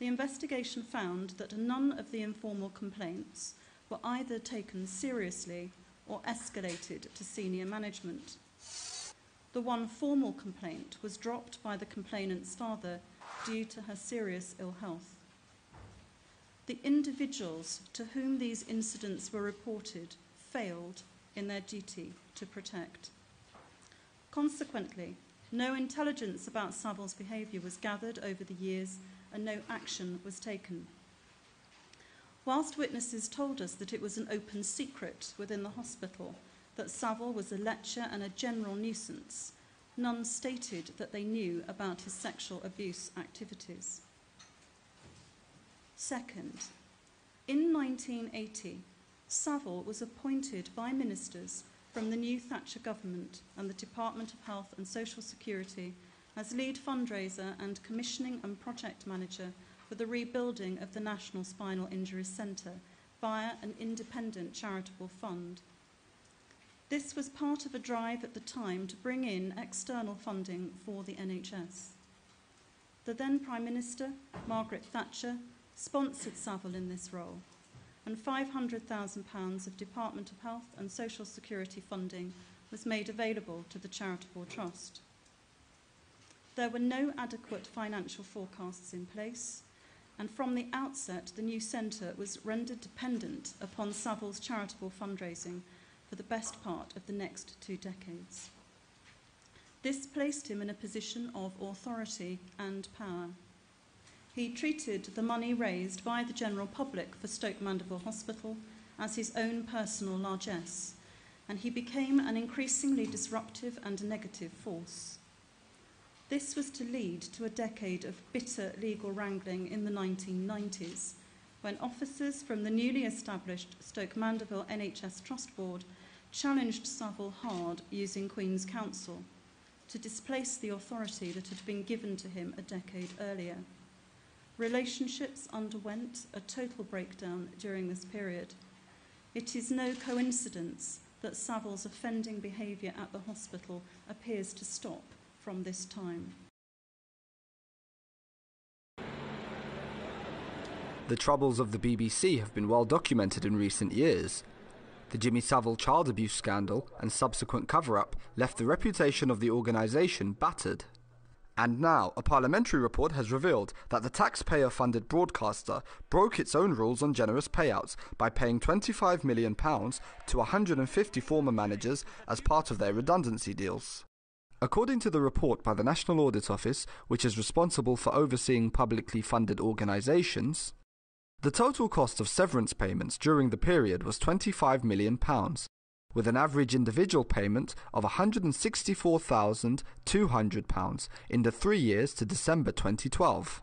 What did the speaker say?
the investigation found that none of the informal complaints were either taken seriously or escalated to senior management. The one formal complaint was dropped by the complainant's father due to her serious ill health. The individuals to whom these incidents were reported failed in their duty to protect. Consequently, no intelligence about Savile's behaviour was gathered over the years and no action was taken. Whilst witnesses told us that it was an open secret within the hospital that Savile was a lecher and a general nuisance, none stated that they knew about his sexual abuse activities. Second, in 1980, Savile was appointed by ministers from the new Thatcher government and the Department of Health and Social Security as lead fundraiser and commissioning and project manager for the rebuilding of the National Spinal Injuries Centre via an independent charitable fund. This was part of a drive at the time to bring in external funding for the NHS. The then Prime Minister, Margaret Thatcher, sponsored Savile in this role, and £500,000 of Department of Health and Social Security funding was made available to the charitable trust. There were no adequate financial forecasts in place, and from the outset the new centre was rendered dependent upon Savile's charitable fundraising for the best part of the next 2 decades. This placed him in a position of authority and power. He treated the money raised by the general public for Stoke Mandeville Hospital as his own personal largesse, and he became an increasingly disruptive and negative force. This was to lead to a decade of bitter legal wrangling in the 1990s, when officers from the newly established Stoke Mandeville NHS Trust Board challenged Savile hard using Queen's Counsel to displace the authority that had been given to him a decade earlier. Relationships underwent a total breakdown during this period. It is no coincidence that Savile's offending behaviour at the hospital appears to stop from this time. The troubles of the BBC have been well documented in recent years. The Jimmy Savile child abuse scandal and subsequent cover-up left the reputation of the organisation battered. And now, a parliamentary report has revealed that the taxpayer-funded broadcaster broke its own rules on generous payouts by paying £25 million to 150 former managers as part of their redundancy deals. According to the report by the National Audit Office, which is responsible for overseeing publicly funded organisations, the total cost of severance payments during the period was £25 million, with an average individual payment of £164,200 in the 3 years to December 2012.